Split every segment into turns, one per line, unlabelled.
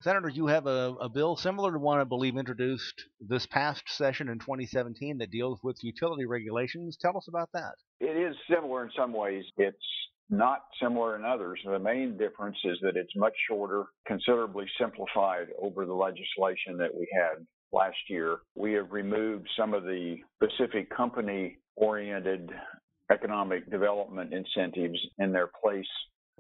Senator, you have a bill similar to one I believe introduced this past session in 2017 that deals with utility regulations. Tell us about that.
It is similar in some ways. It's not similar in others. The main difference is that it's much shorter, considerably simplified over the legislation that we had last year. We have removed some of the specific company-oriented economic development incentives in their place,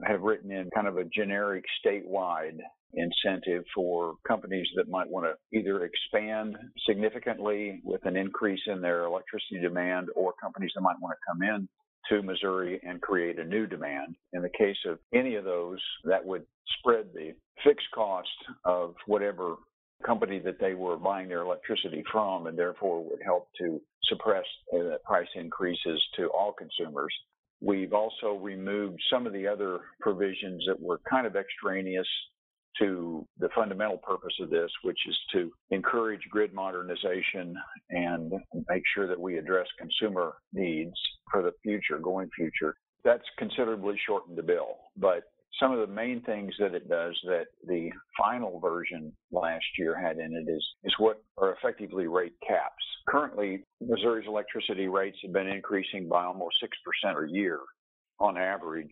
have written in kind of a generic statewide incentive for companies that might want to either expand significantly with an increase in their electricity demand, or companies that might want to come in to Missouri and create a new demand. In the case of any of those, that would spread the fixed cost of whatever company that they were buying their electricity from, and therefore would help to suppress price increases to all consumers. We've also removed some of the other provisions that were kind of extraneous to the fundamental purpose of this, which is to encourage grid modernization and make sure that we address consumer needs for the going future. That's considerably shortened the bill, but some of the main things that it does that the final version last year had in it is what are effectively rate caps. Currently, Missouri's electricity rates have been increasing by almost 6% a year on average.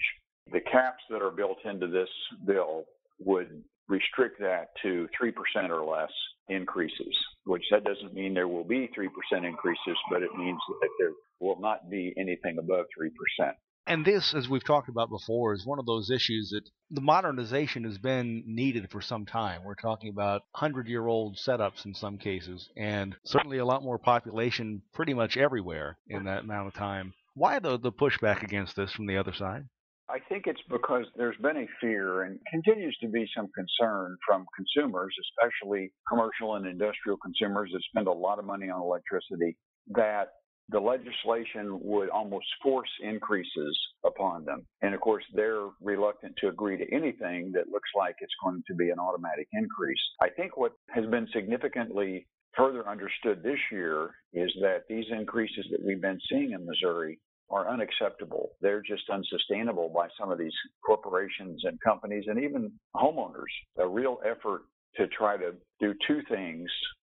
The caps that are built into this bill would restrict that to 3% or less increases, which that doesn't mean there will be 3% increases, but it means that there will not be anything above 3%.
And this, as we've talked about before, is one of those issues that the modernization has been needed for some time. We're talking about 100-year-old setups in some cases, and certainly a lot more population pretty much everywhere in that amount of time. Why the pushback against this from the other side?
I think it's because there's been a fear and continues to be some concern from consumers, especially commercial and industrial consumers that spend a lot of money on electricity, that the legislation would almost force increases upon them. And of course, they're reluctant to agree to anything that looks like it's going to be an automatic increase. I think what has been significantly further understood this year is that these increases that we've been seeing in Missouri are unacceptable. They're just unsustainable by some of these corporations and companies and even homeowners. A real effort to try to do two things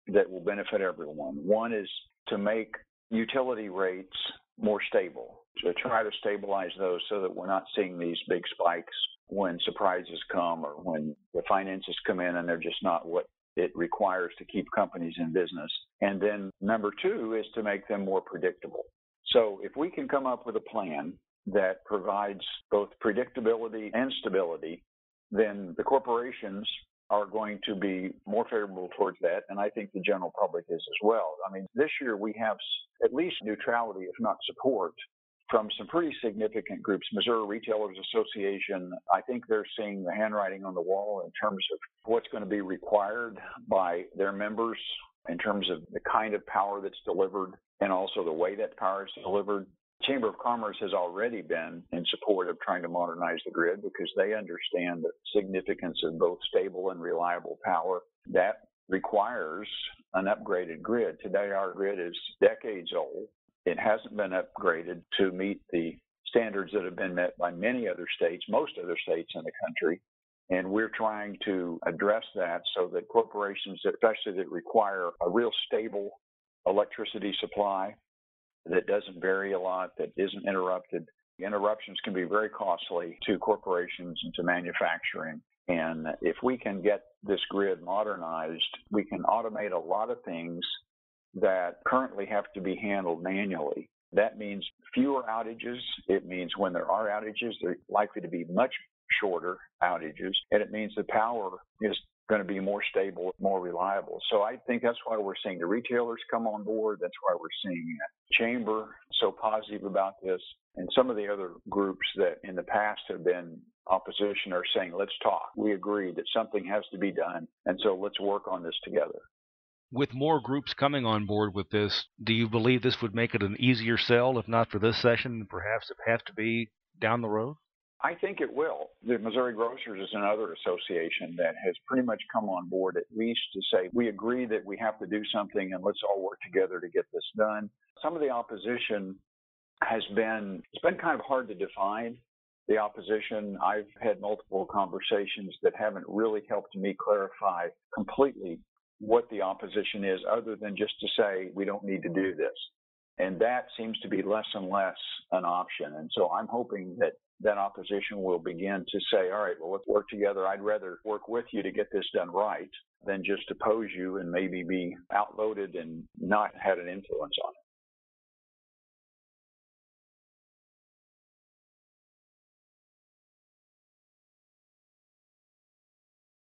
that will benefit everyone. One is to make utility rates more stable, to try to stabilize those so that we're not seeing these big spikes when surprises come or when the finances come in and they're just not what it requires to keep companies in business. And then number two is to make them more predictable. So if we can come up with a plan that provides both predictability and stability, then the corporations are going to be more favorable towards that, and I think the general public is as well. I mean, this year we have at least neutrality, if not support, from some pretty significant groups. Missouri Retailers Association, I think they're seeing the handwriting on the wall in terms of what's going to be required by their members in terms of the kind of power that's delivered and also the way that power is delivered. Chamber of Commerce has already been in support of trying to modernize the grid because they understand the significance of both stable and reliable power. That requires an upgraded grid. Today, our grid is decades old. It hasn't been upgraded to meet the standards that have been met by many other states, most other states in the country. And we're trying to address that so that corporations, especially that require a real stable electricity supply that doesn't vary a lot, that isn't interrupted. Interruptions can be very costly to corporations and to manufacturing. And if we can get this grid modernized, we can automate a lot of things that currently have to be handled manually. That means fewer outages. It means when there are outages, they're likely to be much shorter outages. And it means the power is going to be more stable, more reliable. So I think that's why we're seeing the retailers come on board. That's why we're seeing the Chamber so positive about this. And some of the other groups that in the past have been opposition are saying, let's talk. We agree that something has to be done. And so let's work on this together.
With more groups coming on board with this, do you believe this would make it an easier sell, if not for this session, perhaps it have to be down the road?
I think it will. The Missouri Grocers is another association that has pretty much come on board at least to say, we agree that we have to do something and let's all work together to get this done. Some of the opposition it's been kind of hard to define the opposition. I've had multiple conversations that haven't really helped me clarify completely what the opposition is, other than just to say we don't need to do this. And that seems to be less and less an option. And so I'm hoping that that opposition will begin to say, all right, well, let's work together. I'd rather work with you to get this done right than just oppose you and maybe be outvoted and not had an influence on it.